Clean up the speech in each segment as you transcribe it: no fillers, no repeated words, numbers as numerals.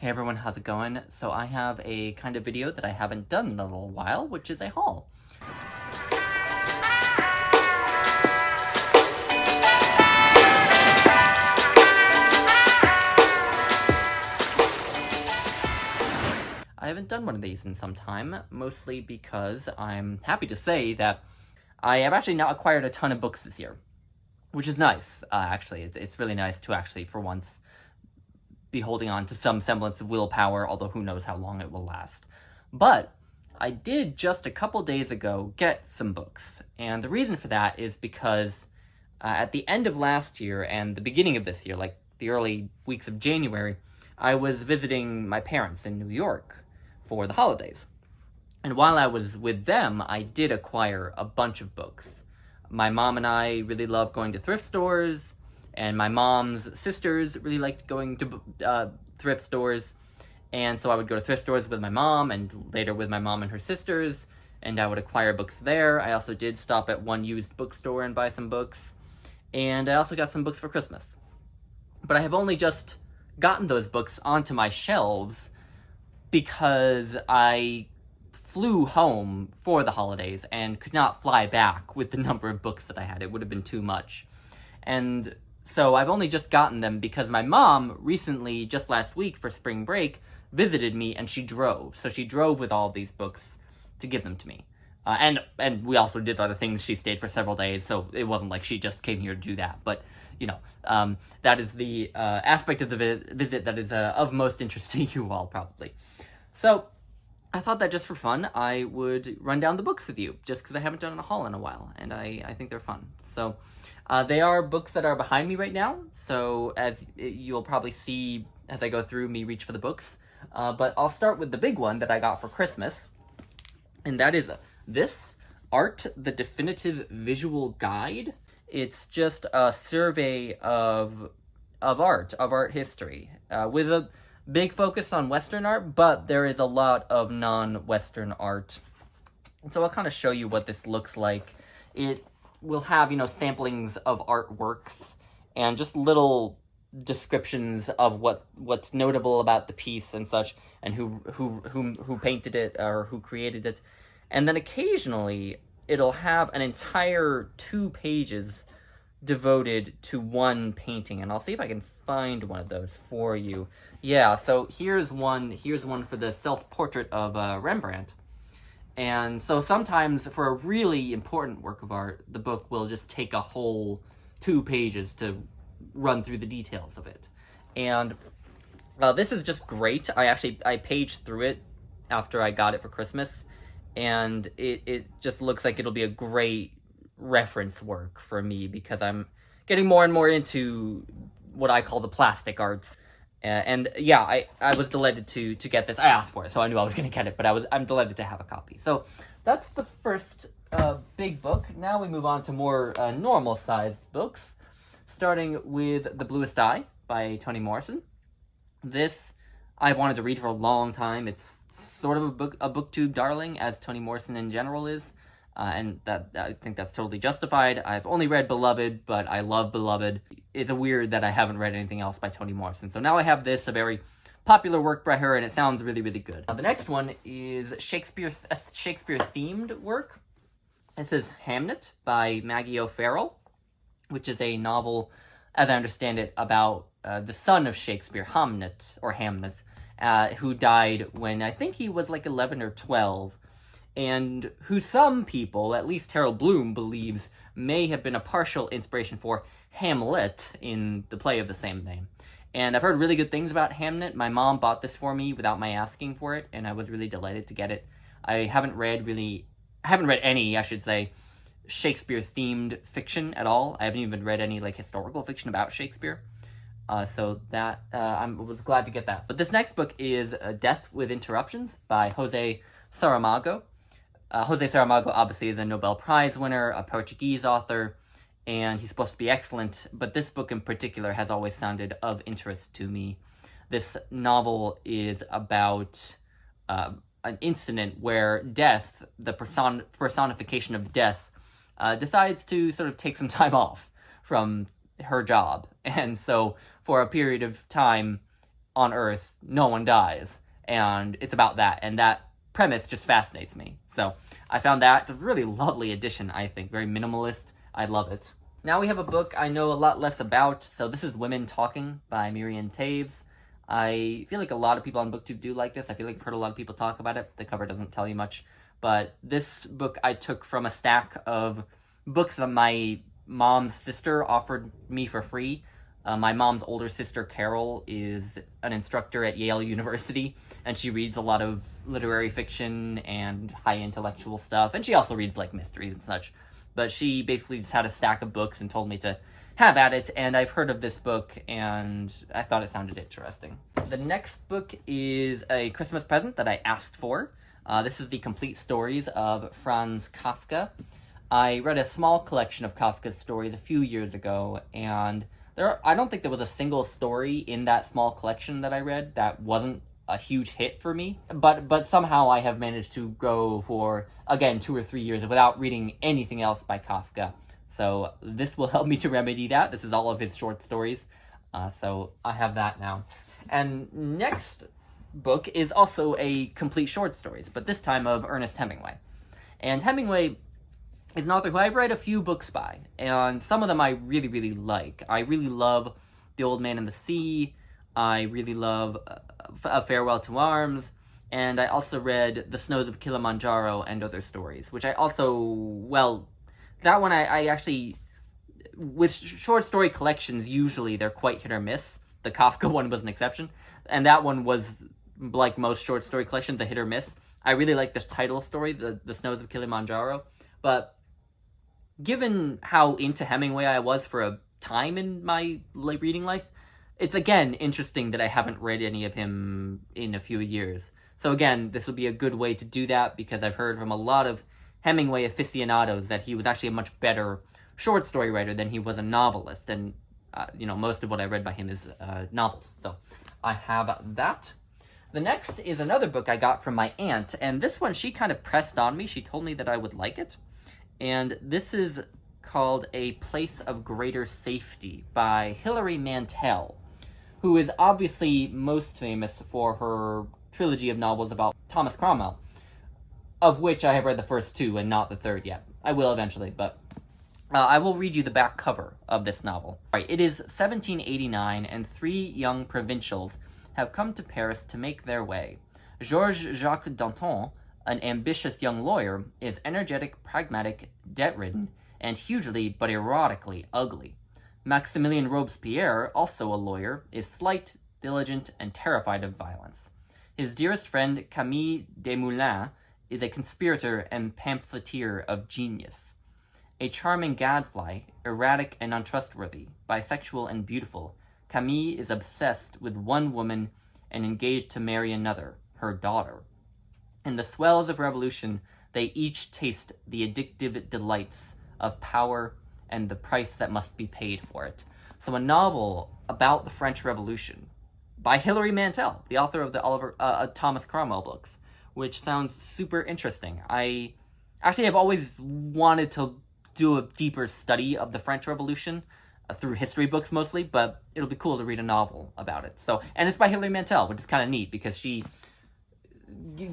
Hey everyone, how's it going? So I have a kind of video that I haven't done in a little while, which is a haul. I haven't done one of these in some time, mostly because I'm happy to say that I have actually now acquired a ton of books this year, which is nice, actually. It's really nice to actually, for once, be holding on to some semblance of willpower, although who knows how long it will last. But I did just a couple days ago get some books, and the reason for that is because at the end of last year and the beginning of this year, like the early weeks of January, I was visiting my parents in New York for the holidays. And while I was with them, I did acquire a bunch of books. My mom and I really love going to thrift stores, and my mom's sisters really liked going to thrift stores, and so I would go to thrift stores with my mom, and later with my mom and her sisters, and I would acquire books there. I also did stop at one used bookstore and buy some books, and I also got some books for Christmas. But I have only just gotten those books onto my shelves because I flew home for the holidays and could not fly back with the number of books that I had. It would have been too much. And so I've only just gotten them because my mom recently, just last week for spring break, visited me and she drove. So she drove with all these books to give them to me. And we also did other things. She stayed for several days, so it wasn't like she just came here to do that. But, you know, that is the aspect of the visit that is of most interest to you all, probably. So I thought that just for fun, I would run down the books with you, just because I haven't done a haul in a while, and I think they're fun. So they are books that are behind me right now, so as you'll probably see as I go through me reach for the books. But I'll start with the big one that I got for Christmas, and that is this, Art, the Definitive Visual Guide. It's just a survey of art history, with a big focus on Western art, but there is a lot of non-Western art. And so I'll kind of show you what this looks like. It will have, you know, samplings of artworks and just little descriptions of what's notable about the piece and such, and who painted it or who created it. And then occasionally it'll have an entire 2 pages devoted to one painting, and I'll see if I can find one of those for you. Yeah, so here's one for the self-portrait of Rembrandt. And so sometimes for a really important work of art, the book will just take a whole 2 pages to run through the details of it. And this is just great. I paged through it after I got it for Christmas, and it just looks like it'll be a great reference work for me because I'm getting more and more into what I call the plastic arts. And yeah, I was delighted to get this. I asked for it, so I knew I was going to get it, but I'm delighted to have a copy. So that's the first big book. Now we move on to more normal-sized books, starting with The Bluest Eye by Toni Morrison. This I've wanted to read for a long time. It's sort of a booktube darling, as Toni Morrison in general is. And that I think that's totally justified. I've only read Beloved, but I love Beloved. It's weird that I haven't read anything else by Toni Morrison. So now I have this, a very popular work by her, and it sounds really, really good. The next one is Shakespeare-themed work. It says Hamnet by Maggie O'Farrell, which is a novel, as I understand it, about the son of Shakespeare, Hamnet, who died when I think he was like 11 or 12. And who some people, at least Harold Bloom, believes may have been a partial inspiration for Hamlet in the play of the same name. And I've heard really good things about Hamnet. My mom bought this for me without my asking for it, and I was really delighted to get it. I haven't read any, I should say, Shakespeare-themed fiction at all. I haven't even read any like historical fiction about Shakespeare. So that I was glad to get that. But this next book is Death with Interruptions by Jose Saramago. Jose Saramago obviously is a Nobel Prize winner, a Portuguese author, and he's supposed to be excellent, but this book in particular has always sounded of interest to me. This novel is about an incident where death, the personification of death, decides to sort of take some time off from her job. And so for a period of time, on Earth, no one dies. And it's about that. And that premise just fascinates me. So I found that. It's a really lovely edition, I think. Very minimalist. I love it. Now we have a book I know a lot less about. So this is Women Talking by Miriam Taves. I feel like a lot of people on BookTube do like this. I feel like I've heard a lot of people talk about it. The cover doesn't tell you much. But this book I took from a stack of books that my mom's sister offered me for free. My mom's older sister, Carol, is an instructor at Yale University, and she reads a lot of literary fiction and high intellectual stuff, and she also reads, like, mysteries and such. But she basically just had a stack of books and told me to have at it, and I've heard of this book, and I thought it sounded interesting. The next book is a Christmas present that I asked for. This is the complete stories of Franz Kafka. I read a small collection of Kafka's stories a few years ago, and I don't think there was a single story in that small collection that I read that wasn't a huge hit for me. But somehow I have managed to go for, again, 2 or 3 years without reading anything else by Kafka. So this will help me to remedy that. This is all of his short stories. So I have that now. And next book is also a complete short stories, but this time of Ernest Hemingway. And Hemingway is an author who I've read a few books by, and some of them I really, really like. I really love The Old Man and the Sea. I really love A Farewell to Arms, and I also read The Snows of Kilimanjaro and Other Stories, which I also, well, that one I actually, with short story collections, usually they're quite hit or miss. The Kafka one was an exception, and that one was, like most short story collections, a hit or miss. I really like this title story, The Snows of Kilimanjaro, but given how into Hemingway I was for a time in my reading life, it's again interesting that I haven't read any of him in a few years. So again, this will be a good way to do that, because I've heard from a lot of Hemingway aficionados that he was actually a much better short story writer than he was a novelist, and most of what I read by him is novels. So I have that. The next is another book I got from my aunt, and this one she kind of pressed on me. She told me that I would like it. And this is called A Place of Greater Safety by Hilary Mantel, who is obviously most famous for her trilogy of novels about Thomas Cromwell, of which I have read the first 2 and not the third yet. I will eventually, but I will read you the back cover of this novel. Right, it is 1789, and 3 young provincials have come to Paris to make their way. Georges Jacques Danton, an ambitious young lawyer, is energetic, pragmatic, debt-ridden, and hugely but erotically ugly. Maximilien Robespierre, also a lawyer, is slight, diligent, and terrified of violence. His dearest friend, Camille Desmoulins, is a conspirator and pamphleteer of genius. A charming gadfly, erratic and untrustworthy, bisexual and beautiful, Camille is obsessed with one woman and engaged to marry another, her daughter. In the swells of revolution, they each taste the addictive delights of power and the price that must be paid for it. So a novel about the French Revolution by Hilary Mantel, the author of the Thomas Cromwell books, which sounds super interesting. I actually have always wanted to do a deeper study of the French Revolution through history books mostly, but it'll be cool to read a novel about it. So, and it's by Hilary Mantel, which is kind of neat because she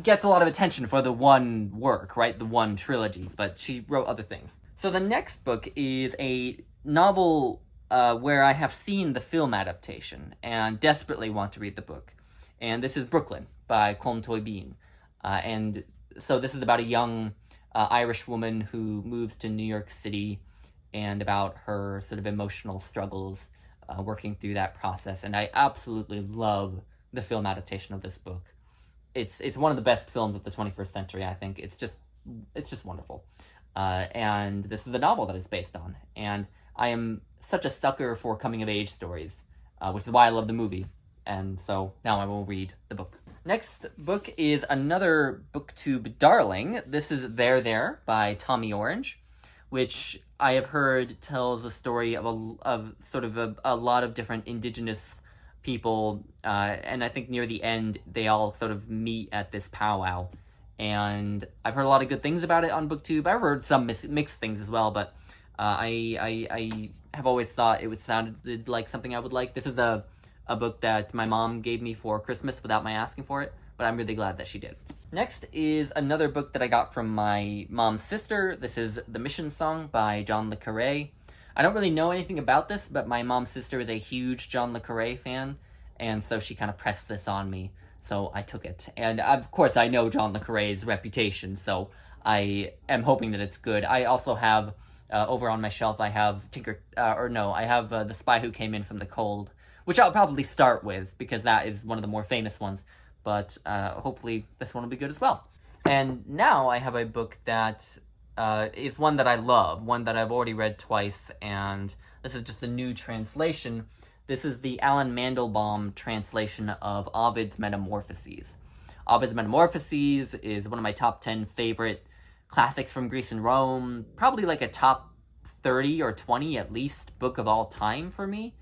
gets a lot of attention for the one work, right? The one trilogy, but she wrote other things. So the next book is a novel where I have seen the film adaptation and desperately want to read the book. And this is Brooklyn by Colm Tóibín. And so this is about a young Irish woman who moves to New York City and about her sort of emotional struggles working through that process. And I absolutely love the film adaptation of this book. It's one of the best films of the 21st century, I think. It's just wonderful. And this is the novel that it's based on. And I am such a sucker for coming-of-age stories, which is why I love the movie. And so now I will read the book. Next book is another BookTube darling. This is There by Tommy Orange, which I have heard tells a story of a lot of different indigenous people, and I think near the end they all sort of meet at this powwow. And I've heard a lot of good things about it on BookTube. I've heard some mixed things as well, but I have always thought it would sound like something I would like. This is a a book that my mom gave me for Christmas without my asking for it, but I'm really glad that she did. Next is another book that I got from my mom's sister. This is The Mission Song by John le Carré. I don't really know anything about this, but my mom's sister is a huge John le Carré fan, and so she kind of pressed this on me, so I took it. And of course I know John le Carré's reputation, so I am hoping that it's good. I also have, over on my shelf, I have The Spy Who Came In From the Cold, which I'll probably start with, because that is one of the more famous ones, but hopefully this one will be good as well. And now I have a book that is one that I love, one that I've already read twice, and this is just a new translation. This is the Alan Mandelbaum translation of Ovid's Metamorphoses. Ovid's Metamorphoses is one of my top 10 favorite classics from Greece and Rome, probably like a top 30 or 20 at least book of all time for me.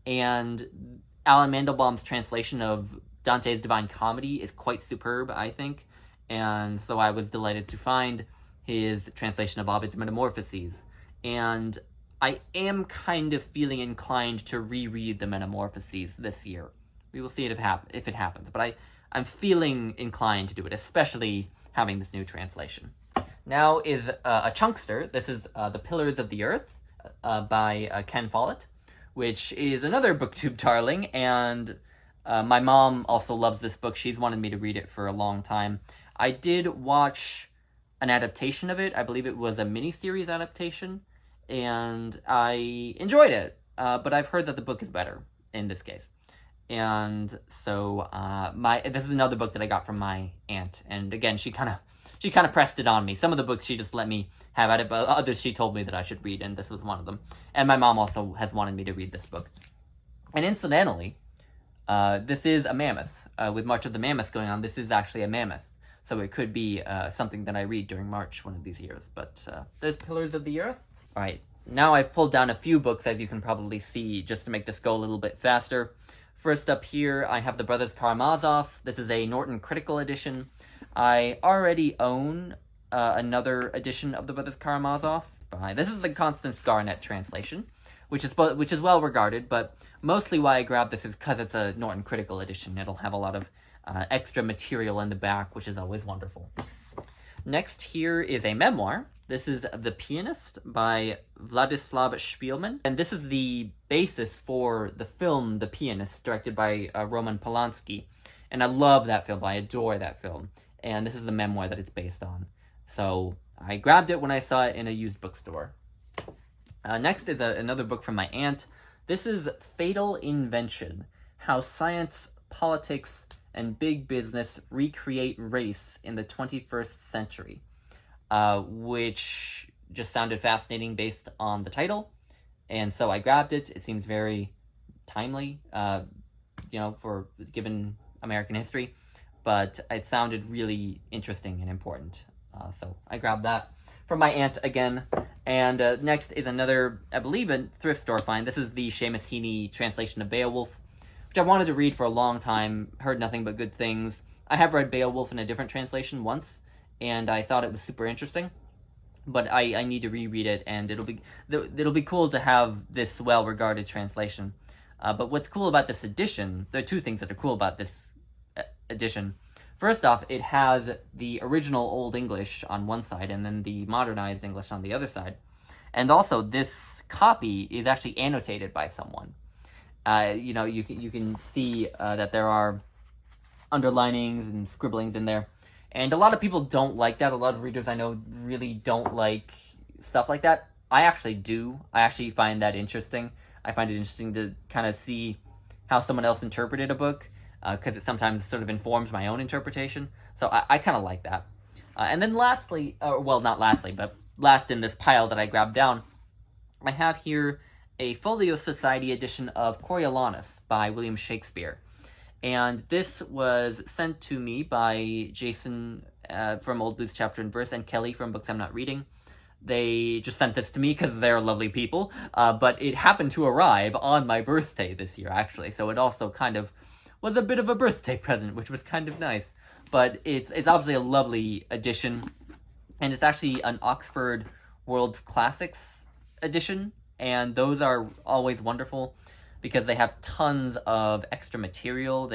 And Alan Mandelbaum's translation of Dante's Divine Comedy is quite superb, I think, and so I was delighted to find his translation of Ovid's Metamorphoses. And I am kind of feeling inclined to reread the Metamorphoses this year. We will see if it happens, but I'm feeling inclined to do it, especially having this new translation. Now is a chunkster. This is The Pillars of the Earth by Ken Follett, which is another BookTube darling, and my mom also loves this book. She's wanted me to read it for a long time. I did watch an adaptation of it. I believe it was a miniseries adaptation, and I enjoyed it, but I've heard that the book is better in this case. And so this is another book that I got from my aunt, and again, she kind of pressed it on me. Some of the books she just let me have at it, but others she told me that I should read, and this was one of them. And my mom also has wanted me to read this book. And incidentally, this is a mammoth. With March of the Mammoths going on, this is actually a mammoth. So it could be something that I read during March one of these years. But there's Pillars of the Earth. All right, now I've pulled down a few books, as you can probably see, just to make this go a little bit faster. First up here, I have The Brothers Karamazov. This is a Norton Critical Edition. I already own another edition of The Brothers Karamazov. This is the Constance Garnett translation, which is well regarded, but mostly why I grabbed this is because it's a Norton Critical Edition. It'll have a lot of extra material in the back, which is always wonderful. Next here is a memoir. This is The Pianist by Vladislav Spielman, and this is the basis for the film The Pianist, directed by Roman Polanski. And I love that film. I adore that film. And this is the memoir that it's based on. So I grabbed it when I saw it in a used bookstore. Next is another book from my aunt. This is Fatal Invention: How Science, Politics, and Big Business Recreate Race in the 21st Century, which just sounded fascinating based on the title. And so I grabbed it. It seems very timely, for given American history, but it sounded really interesting and important. So I grabbed that from my aunt again. And next is another, I believe, a thrift store find. This is the Seamus Heaney translation of Beowulf, which I wanted to read for a long time, heard nothing but good things. I have read Beowulf in a different translation once, and I thought it was super interesting, but I need to reread it, and it'll be cool to have this well-regarded translation. But what's cool about this edition, there are two things that are cool about this edition. First off, it has the original Old English on one side and then the modernized English on the other side. And also, this copy is actually annotated by someone. You can see that there are underlinings and scribblings in there. And a lot of people don't like that. A lot of readers I know really don't like stuff like that. I actually do. I actually find that interesting. I find it interesting to kind of see how someone else interpreted a book, because it sometimes sort of informs my own interpretation. So I kind of like that. And then lastly, not lastly, but last in this pile that I grabbed down, I have here a Folio Society edition of Coriolanus by William Shakespeare. And this was sent to me by Jason from Old Booth Chapter and Verse and Kelly from Books I'm Not Reading. They just sent this to me because they're lovely people, but it happened to arrive on my birthday this year, actually. So it also kind of was a bit of a birthday present, which was kind of nice. But it's obviously a lovely edition, and it's actually an Oxford World's Classics edition, and those are always wonderful. because they have tons of extra material.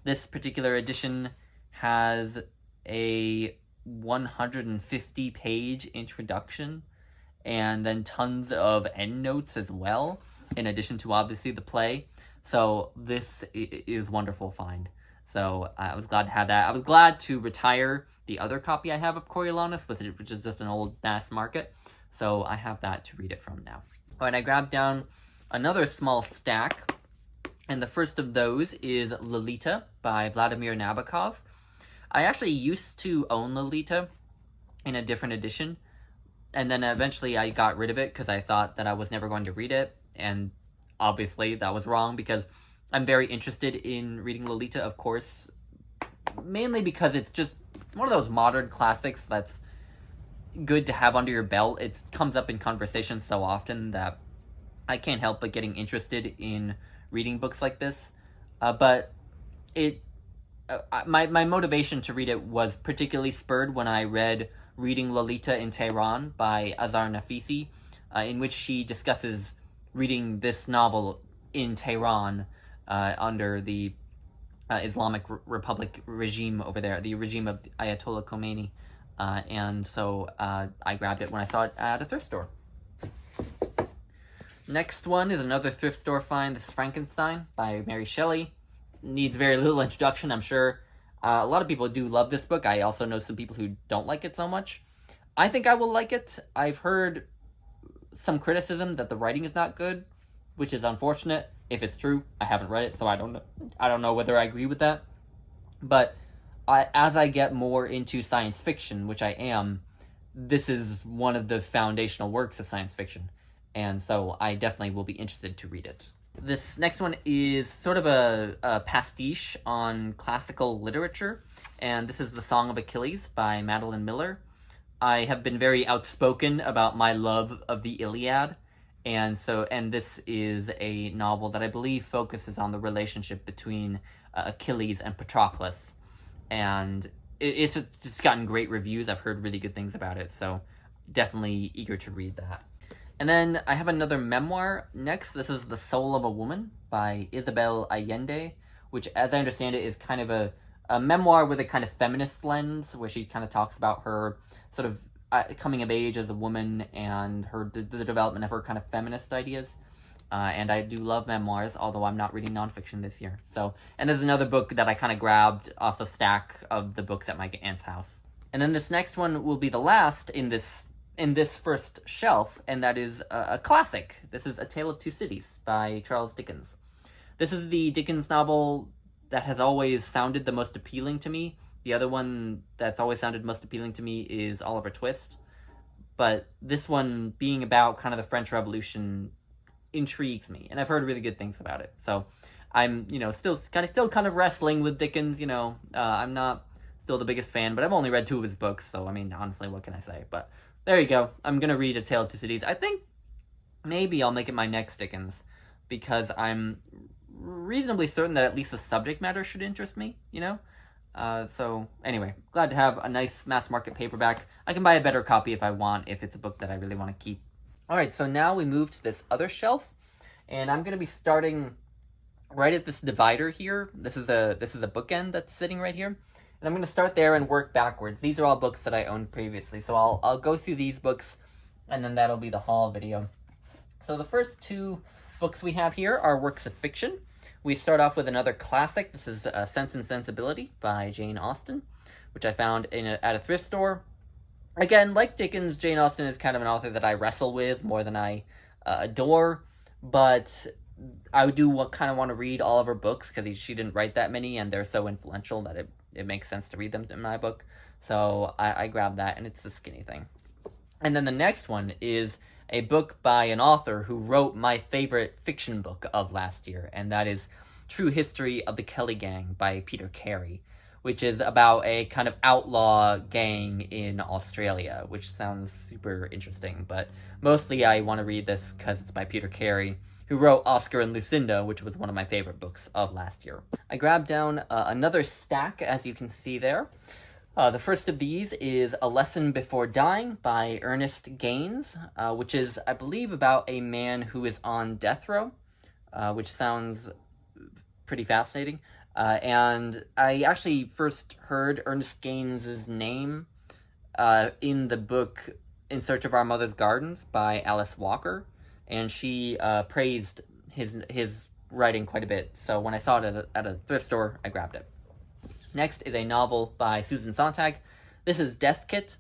This particular edition has a 150-page introduction, and then tons of endnotes as well, in addition to obviously the play. So this is wonderful find. So I was glad to have that. I was glad to retire the other copy I have of Coriolanus, which is just an old mass market. So I have that to read it from now. All right, I grabbed down another small stack, and the first of those is Lolita by Vladimir Nabokov. I actually used to own Lolita in a different edition, and then eventually I got rid of it because I thought that I was never going to read it, and obviously that was wrong because I'm very interested in reading Lolita, of course, mainly because it's just one of those modern classics that's good to have under your belt. It comes up in conversation so often that I can't help but getting interested in reading books like this. But my motivation to read it was particularly spurred when I read Reading Lolita in Tehran by Azar Nafisi, in which she discusses reading this novel in Tehran under the Islamic Republic regime over there, the regime of Ayatollah Khomeini. And so I grabbed it when I saw it at a thrift store. Next one is another thrift store find. This is Frankenstein by Mary Shelley. Needs very little introduction, I'm sure. A lot of people do love this book. I also know some people who don't like it so much. I think I will like it. I've heard some criticism that the writing is not good, which is unfortunate. If it's true, I haven't read it, so I don't know whether I agree with that. But as I get more into science fiction, which I am, this is one of the foundational works of science fiction, and so I definitely will be interested to read it. This next one is sort of a pastiche on classical literature, and this is The Song of Achilles by Madeline Miller. I have been very outspoken about my love of the Iliad, and this is a novel that I believe focuses on the relationship between Achilles and Patroclus. And it's just gotten great reviews. I've heard really good things about it, so definitely eager to read that. And then I have another memoir next. This is The Soul of a Woman by Isabel Allende, which, as I understand it, is kind of a memoir with a kind of feminist lens, where she kind of talks about her sort of coming of age as a woman and the development of her kind of feminist ideas. And I do love memoirs, although I'm not reading nonfiction this year. And there's another book that I kind of grabbed off the stack of the books at my aunt's house. And then this next one will be the last in this first shelf, and that is a classic. This is A Tale of Two Cities by Charles Dickens. This is the Dickens novel that has always sounded the most appealing to me. The other one that's always sounded most appealing to me is Oliver Twist. But this one, being about kind of the French Revolution, intrigues me, and I've heard really good things about it. So I'm, still kind of wrestling with Dickens. I'm not still the biggest fan, but I've only read 2 of his books, so I mean, honestly, what can I say? But there you go. I'm gonna read A Tale of Two Cities. I think maybe I'll make it my next Dickens, because I'm reasonably certain that at least the subject matter should interest me. So anyway, glad to have a nice mass market paperback. I can buy a better copy if I want, if it's a book that I really want to keep. Alright, so now we move to this other shelf, and I'm going to be starting right at this divider here. This is a bookend that's sitting right here, and I'm going to start there and work backwards. These are all books that I owned previously, so I'll go through these books, and then that'll be the haul video. So the first 2 books we have here are works of fiction. We start off with another classic. This is Sense and Sensibility by Jane Austen, which I found at a thrift store. Again, like Dickens, Jane Austen is kind of an author that I wrestle with more than I adore, but I do kind of want to read all of her books because she didn't write that many, and they're so influential that it makes sense to read them in my book. So I grabbed that, and it's a skinny thing. And then the next one is a book by an author who wrote my favorite fiction book of last year, and that is True History of the Kelly Gang by Peter Carey, which is about a kind of outlaw gang in Australia, which sounds super interesting, but mostly I want to read this because it's by Peter Carey, who wrote Oscar and Lucinda, which was one of my favorite books of last year. I grabbed down another stack, as you can see there. The first of these is A Lesson Before Dying by Ernest Gaines, which is, I believe, about a man who is on death row. which sounds pretty fascinating. And I actually first heard Ernest Gaines's name in the book In Search of Our Mother's Gardens by Alice Walker, and she praised his writing quite a bit. So when I saw it at a thrift store, I grabbed it. Next is a novel by Susan Sontag. This is Death Kit.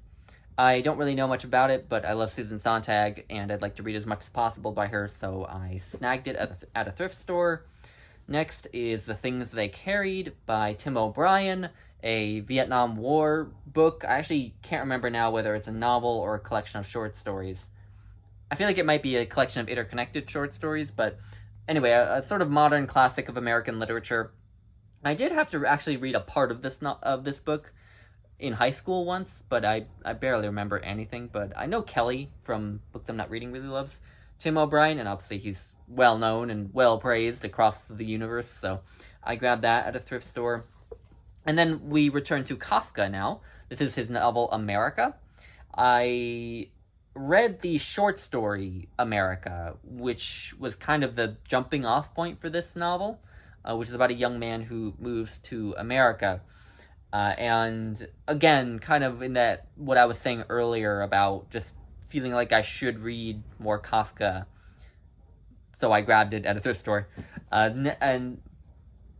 I don't really know much about it, but I love Susan Sontag, and I'd like to read as much as possible by her, so I snagged it at a thrift store. Next is The Things They Carried by Tim O'Brien, a Vietnam War book. I actually can't remember now whether it's a novel or a collection of short stories. I feel like it might be a collection of interconnected short stories, but anyway, a sort of modern classic of American literature. I did have to actually read a part of this book in high school once, but I barely remember anything. But I know Kelly from Books I'm Not Reading really loves Tim O'Brien, and obviously he's well known and well praised across the universe, so I grabbed that at a thrift store. And then we return to Kafka now. This is his novel America. I read the short story America, which was kind of the jumping off point for this novel, which is about a young man who moves to America. And again, kind of in that, what I was saying earlier about just feeling like I should read more Kafka, so I grabbed it at a thrift store. And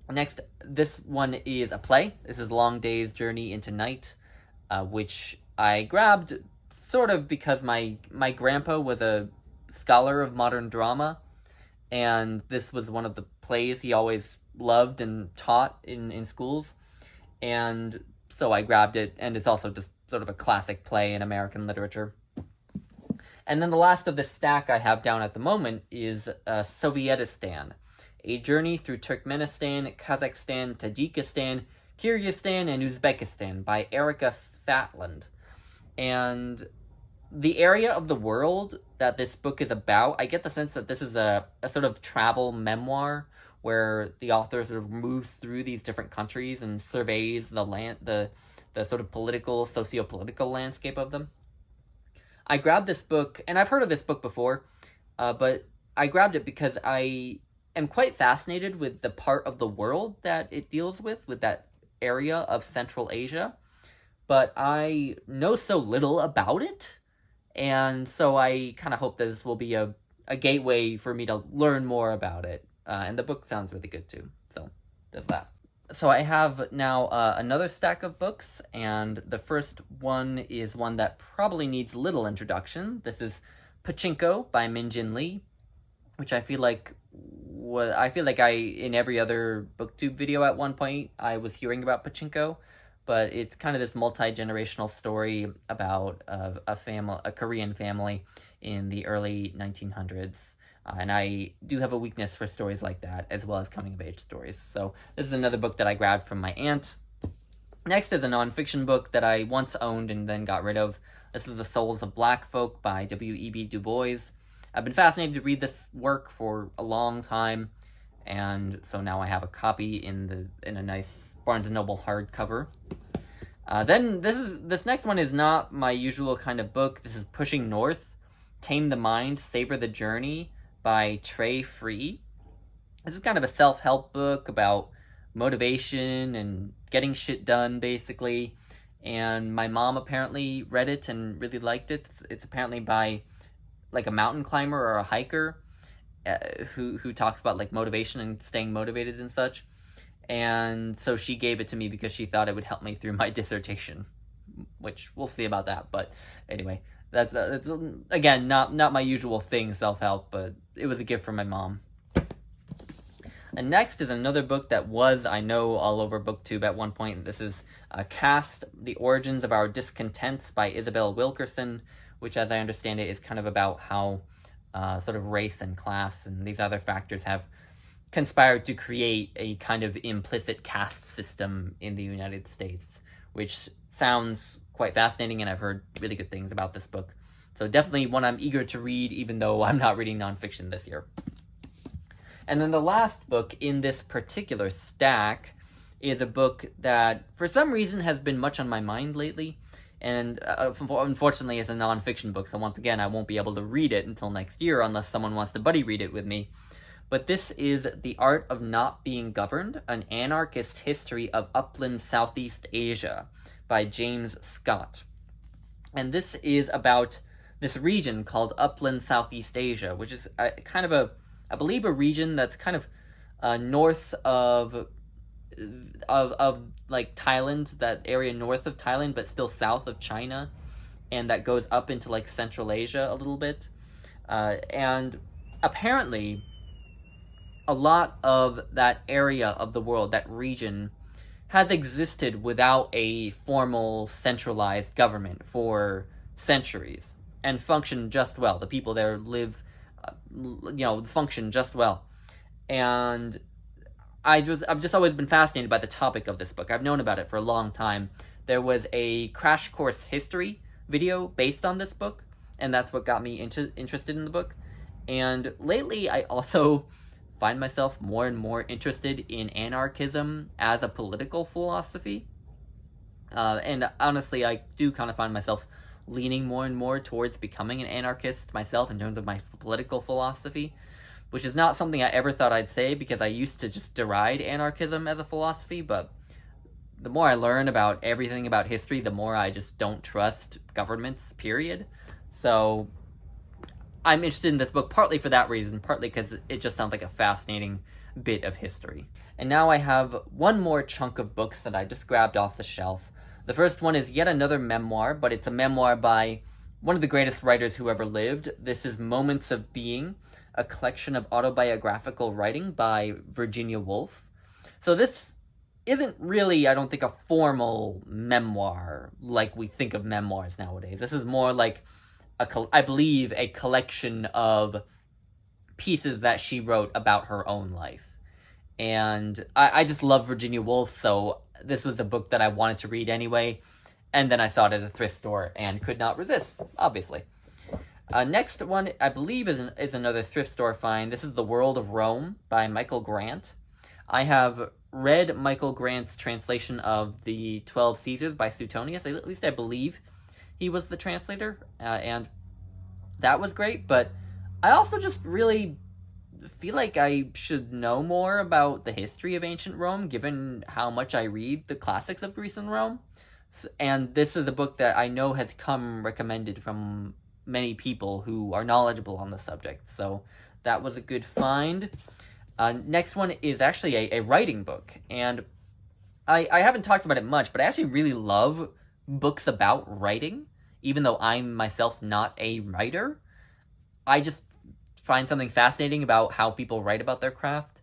next, this one is a play. This is Long Day's Journey into Night, which I grabbed sort of because my grandpa was a scholar of modern drama, and this was one of the plays he always loved and taught in schools, and so I grabbed it, and it's also just sort of a classic play in American literature. And then the last of this stack I have down at the moment is Sovietistan, A Journey Through Turkmenistan, Kazakhstan, Tajikistan, Kyrgyzstan, and Uzbekistan by Erica Fatland. And the area of the world that this book is about, I get the sense that this is a sort of travel memoir where the author sort of moves through these different countries and surveys the sort of socio-political landscape of them. I grabbed this book, and I've heard of this book before, but I grabbed it because I am quite fascinated with the part of the world that it deals with that area of Central Asia, but I know so little about it, and so I kind of hope that this will be a gateway for me to learn more about it, and the book sounds really good too, so there's that. So I have now another stack of books, and the first one is one that probably needs little introduction. This is Pachinko by Min-Jin Lee, which I feel like in every other booktube video at one point I was hearing about Pachinko, but it's kind of this multi-generational story about a Korean family in the early 1900s. And I do have a weakness for stories like that, as well as coming-of-age stories. So this is another book that I grabbed from my aunt. Next is a nonfiction book that I once owned and then got rid of. This is The Souls of Black Folk by W.E.B. Du Bois. I've been fascinated to read this work for a long time, and so now I have a copy in a nice Barnes & Noble hardcover. Then this next one is not my usual kind of book. This is Pushing North, Tame the Mind, Savor the Journey by Trey Free. This is kind of a self-help book about motivation and getting shit done, basically. And my mom apparently read it and really liked it. It's apparently by like a mountain climber or a hiker who talks about like motivation and staying motivated and such. And so she gave it to me because she thought it would help me through my dissertation, which we'll see about that. But anyway, that's again not my usual thing, self-help, but it was a gift from my mom. And next is another book that was, I know, all over BookTube at one point. This is Caste, The Origins of Our Discontents by Isabel Wilkerson, which, as I understand it, is kind of about how sort of race and class and these other factors have conspired to create a kind of implicit caste system in the United States, which sounds quite fascinating, and I've heard really good things about this book. So definitely one I'm eager to read, even though I'm not reading nonfiction this year. And then the last book in this particular stack is a book that, for some reason, has been much on my mind lately. And unfortunately, it's a nonfiction book, so once again, I won't be able to read it until next year unless someone wants to buddy read it with me. But this is The Art of Not Being Governed, An Anarchist History of Upland Southeast Asia by James Scott. And this is about this region called Upland Southeast Asia, which is kind of I believe a region that's kind of north of like Thailand, that area north of Thailand, but still south of China, and that goes up into like Central Asia a little bit. And apparently, a lot of that area of the world, that region, has existed without a formal centralized government for centuries and functioned just well. The people there live, function just well. And I've just always been fascinated by the topic of this book. I've known about it for a long time. There was a Crash Course History video based on this book, and that's what got me interested in the book. And lately, I also find myself more and more interested in anarchism as a political philosophy. And honestly, I do kind of find myself leaning more and more towards becoming an anarchist myself in terms of my political philosophy, which is not something I ever thought I'd say, because I used to just deride anarchism as a philosophy, but the more I learn about everything about history, the more I just don't trust governments, period. So I'm interested in this book partly for that reason, partly because it just sounds like a fascinating bit of history. And now I have one more chunk of books that I just grabbed off the shelf. The first one is yet another memoir, but it's a memoir by one of the greatest writers who ever lived. This is Moments of Being, a collection of autobiographical writing by Virginia Woolf. So this isn't really, I don't think, a formal memoir like we think of memoirs nowadays. This is more like I believe, a collection of pieces that she wrote about her own life. And I just love Virginia Woolf, so this was a book that I wanted to read anyway. And then I saw it at a thrift store and could not resist, obviously. Next one, I believe, is another thrift store find. This is The World of Rome by Michael Grant. I have read Michael Grant's translation of The 12 Caesars by Suetonius. At least I believe he was the translator, and that was great, but I also just really feel like I should know more about the history of ancient Rome, given how much I read the classics of Greece and Rome. And this is a book that I know has come recommended from many people who are knowledgeable on the subject, so that was a good find. Next one is actually a writing book, and I haven't talked about it much, but I actually really love books about writing, even though I'm myself not a writer. I just find something fascinating about how people write about their craft.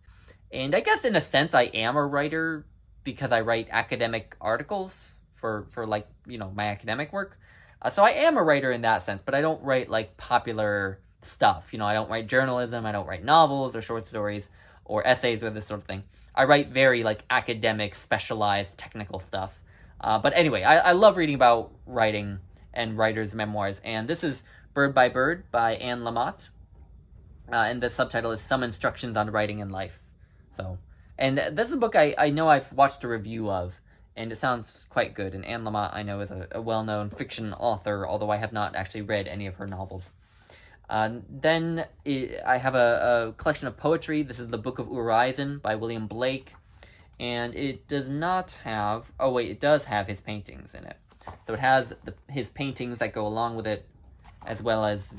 And I guess in a sense I am a writer because I write academic articles for like, my academic work. So I am a writer in that sense, but I don't write like popular stuff. I don't write journalism, I don't write novels or short stories or essays or this sort of thing. I write very like academic, specialized, technical stuff. But anyway, I love reading about writing and writers' memoirs, and this is Bird by Bird by Anne Lamott, and the subtitle is Some Instructions on Writing in Life. And this is a book I know I've watched a review of, and it sounds quite good, and Anne Lamott I know is a well-known fiction author, although I have not actually read any of her novels. Then I have a collection of poetry. This is The Book of Urizen by William Blake, and it does not have... Oh, wait, it does have his paintings in it. So it has his paintings that go along with it, as well as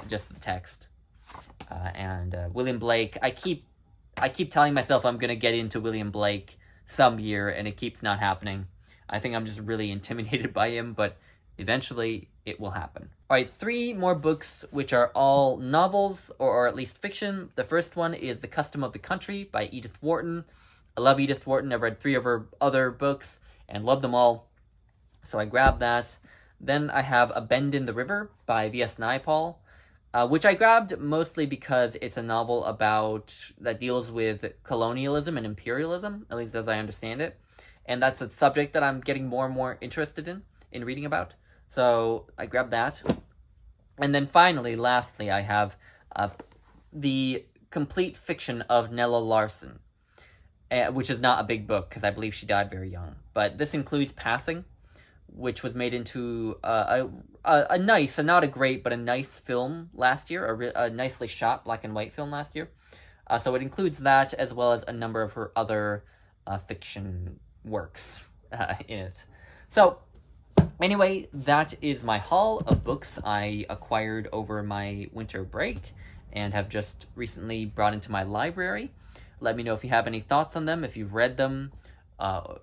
just the text. And William Blake, I keep telling myself I'm going to get into William Blake some year, and it keeps not happening. I think I'm just really intimidated by him, but eventually it will happen. Alright, 3 more books, which are all novels, or at least fiction. The first one is The Custom of the Country by Edith Wharton. I love Edith Wharton. I've read 3 of her other books, and love them all. So I grabbed that. Then I have A Bend in the River by V.S. Naipaul, which I grabbed mostly because it's a novel that deals with colonialism and imperialism, at least as I understand it. And that's a subject that I'm getting more and more interested in reading about. So I grabbed that. And then finally, lastly, I have the complete fiction of Nella Larsen, which is not a big book because I believe she died very young. But this includes Passing, which was made into a nice, and not a great, but a nice film last year, a nicely shot black and white film last year. So it includes that as well as a number of her other fiction works in it. So anyway, that is my haul of books I acquired over my winter break and have just recently brought into my library. Let me know if you have any thoughts on them, if you've read them, or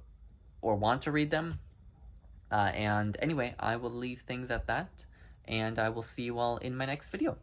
want to read them. And anyway, I will leave things at that, and I will see you all in my next video.